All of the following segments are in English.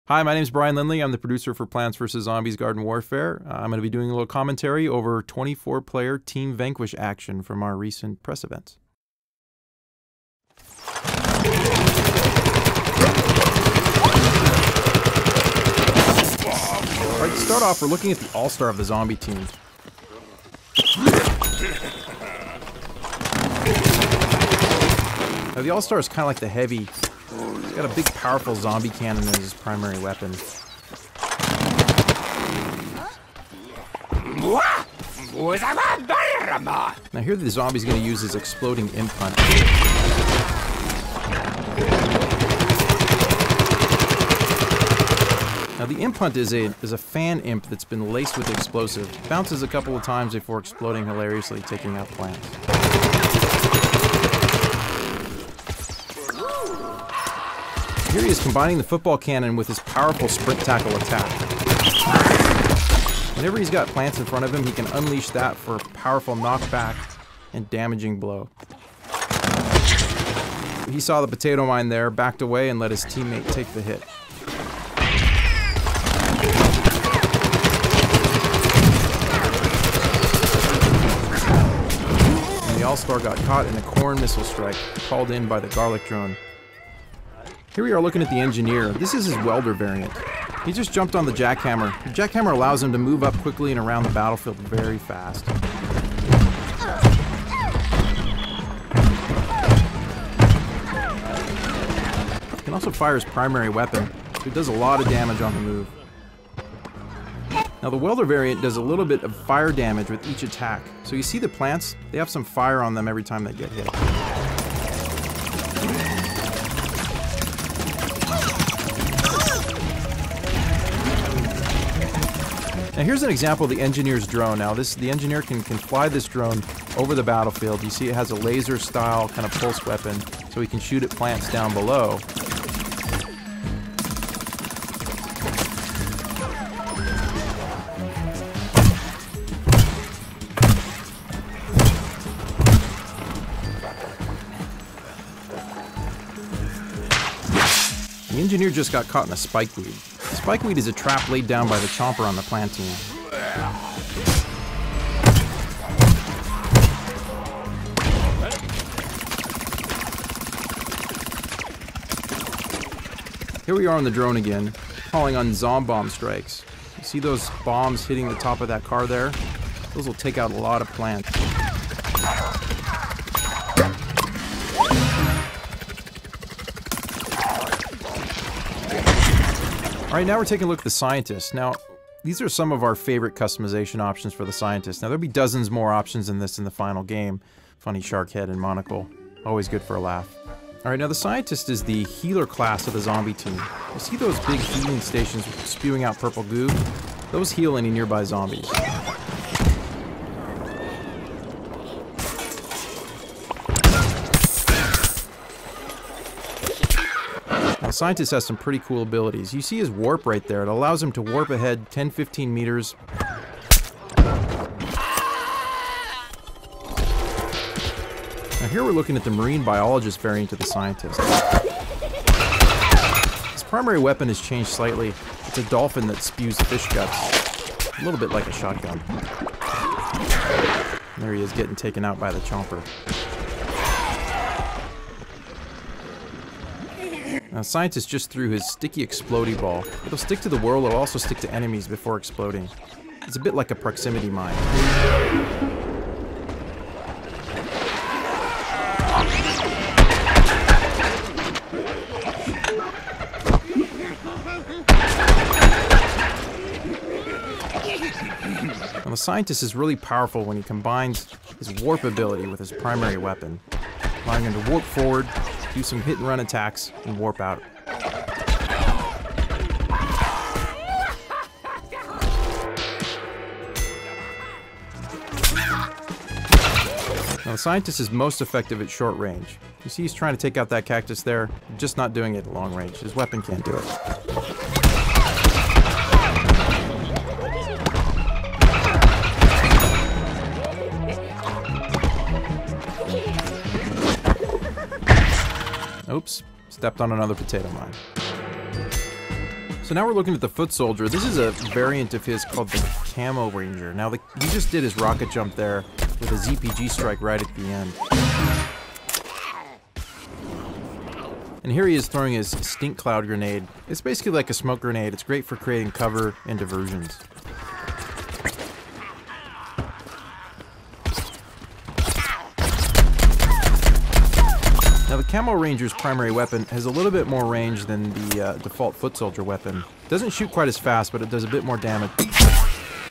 Hi, my name is Brian Lindley. I'm the producer for Plants vs. Zombies Garden Warfare. I'm going to be doing a little commentary over 24-player Team Vanquish action from our recent press events. Alright, to start off, we're looking at the all-star of the zombie team. Now, the all-star is kind of like the heavy. He's got a big, powerful zombie cannon as his primary weapon. Now here the zombie's going to use his exploding imp hunt. Now the imp hunt is a fan imp that's been laced with explosive. Bounces a couple of times before exploding hilariously, taking out plants. Here he is combining the football cannon with his powerful sprint tackle attack. Whenever he's got plants in front of him, he can unleash that for a powerful knockback and damaging blow. He saw the potato mine there, backed away, and let his teammate take the hit. And the All-Star got caught in a corn missile strike called in by the garlic drone. Here we are looking at the engineer. This is his welder variant. He just jumped on the jackhammer. The jackhammer allows him to move up quickly and around the battlefield very fast. He can also fire his primary weapon, so he does a lot of damage on the move. Now the welder variant does a little bit of fire damage with each attack. So you see the plants, they have some fire on them every time they get hit. Now here's an example of the engineer's drone. Now the engineer can fly this drone over the battlefield. You see it has a laser style kind of pulse weapon, so he can shoot at plants down below. The engineer just got caught in a spikeweed. Spikeweed is a trap laid down by the chomper on the plant team. Here we are on the drone again, calling on Zombomb strikes. You see those bombs hitting the top of that car there? Those will take out a lot of plants. Alright, now we're taking a look at the Scientist. Now, these are some of our favorite customization options for the Scientist. Now, there'll be dozens more options than this in the final game. Funny shark head and monocle. Always good for a laugh. Alright, now the Scientist is the healer class of the zombie team. You see those big healing stations spewing out purple goo? Those heal any nearby zombies. The Scientist has some pretty cool abilities. You see his warp right there. It allows him to warp ahead 10-15 meters. Now here we're looking at the marine biologist variant of the Scientist. His primary weapon has changed slightly. It's a dolphin that spews fish guts. A little bit like a shotgun. There he is getting taken out by the chomper. Now, Scientist just threw his sticky explodey ball. It'll stick to the world, it'll also stick to enemies before exploding. It's a bit like a proximity mine. Now, the Scientist is really powerful when he combines his warp ability with his primary weapon, allowing him to warp forward, do some hit and run attacks, and warp out. Now the Scientist is most effective at short range. You see he's trying to take out that cactus there, just not doing it at long range. His weapon can't do it. Oops, stepped on another potato mine. So now we're looking at the Foot Soldier. This is a variant of his called the Camo Ranger. Now he just did his rocket jump there with a ZPG strike right at the end. And here he is throwing his Stink Cloud grenade. It's basically like a smoke grenade. It's great for creating cover and diversions. Now the Camo Ranger's primary weapon has a little bit more range than the default Foot Soldier weapon. It doesn't shoot quite as fast, but it does a bit more damage.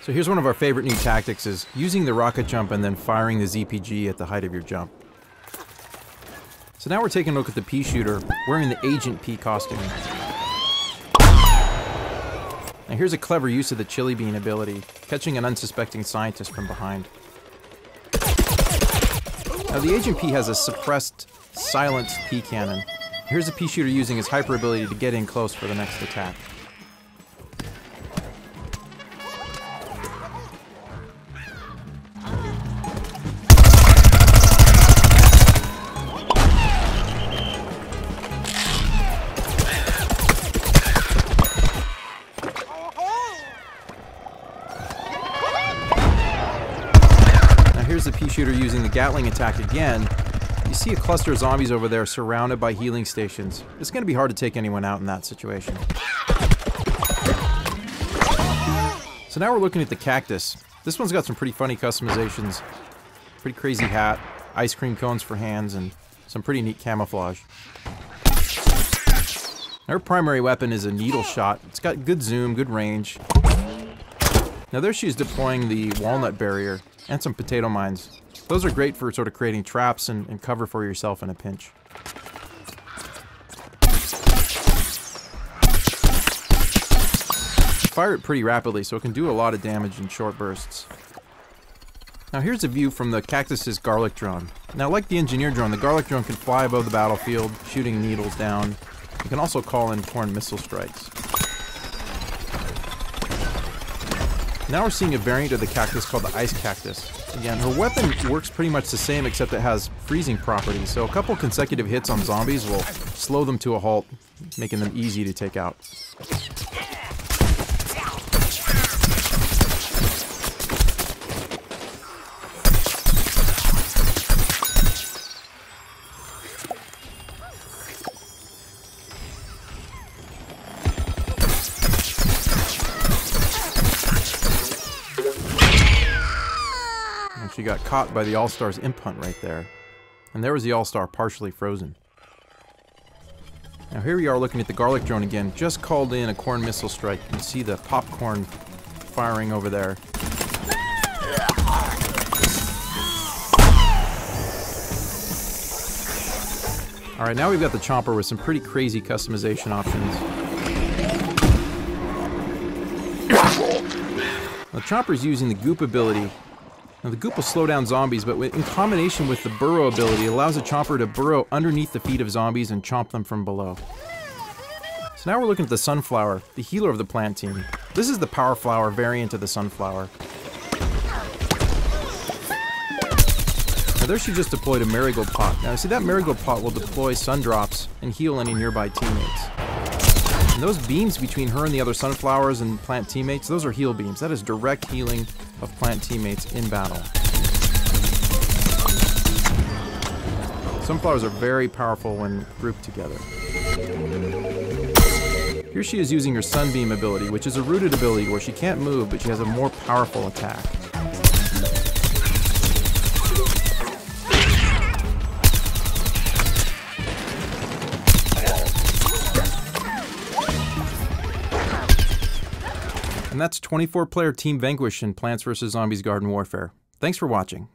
So here's one of our favorite new tactics, is using the rocket jump and then firing the ZPG at the height of your jump. So now we're taking a look at the Pea Shooter, wearing the Agent P costume. Now here's a clever use of the Chili Bean ability, catching an unsuspecting scientist from behind. Now the Agent P has a suppressed, silenced Pea cannon. Here's the Pea Shooter using his hyper ability to get in close for the next attack. Here's the Pea Shooter using the Gatling attack again. You see a cluster of zombies over there surrounded by healing stations. It's going to be hard to take anyone out in that situation. So now we're looking at the Cactus. This one's got some pretty funny customizations. Pretty crazy hat, ice cream cones for hands, and some pretty neat camouflage. Her primary weapon is a needle shot. It's got good zoom, good range. Now there she is deploying the walnut barrier and some potato mines. Those are great for sort of creating traps and cover for yourself in a pinch. Fire it pretty rapidly, so it can do a lot of damage in short bursts. Now here's a view from the Cactus's Garlic Drone. Now like the Engineer Drone, the Garlic Drone can fly above the battlefield, shooting needles down. You can also call in Corn missile strikes. Now we're seeing a variant of the Cactus called the Ice Cactus. Again, her weapon works pretty much the same, except it has freezing properties, so a couple consecutive hits on zombies will slow them to a halt, making them easy to take out. She got caught by the All-Star's imp hunt right there. And there was the All-Star partially frozen. Now here we are looking at the Garlic Drone again. Just called in a Corn missile strike. You can see the popcorn firing over there. Alright, now we've got the Chomper with some pretty crazy customization options. The Chomper's using the Goop ability. Now the Goop will slow down zombies, but in combination with the Burrow ability, it allows the Chomper to burrow underneath the feet of zombies and chomp them from below. So now we're looking at the Sunflower, the healer of the plant team. This is the Power Flower variant of the Sunflower. Now there she just deployed a Marigold Pot. Now see, that Marigold Pot will deploy Sun Drops and heal any nearby teammates. And those beams between her and the other Sunflowers and plant teammates, those are heal beams. That is direct healing of plant teammates in battle. Sunflowers are very powerful when grouped together. Here she is using her Sunbeam ability, which is a rooted ability where she can't move, but she has a more powerful attack. And that's 24-player Team Vanquish in Plants vs. Zombies Garden Warfare. Thanks for watching.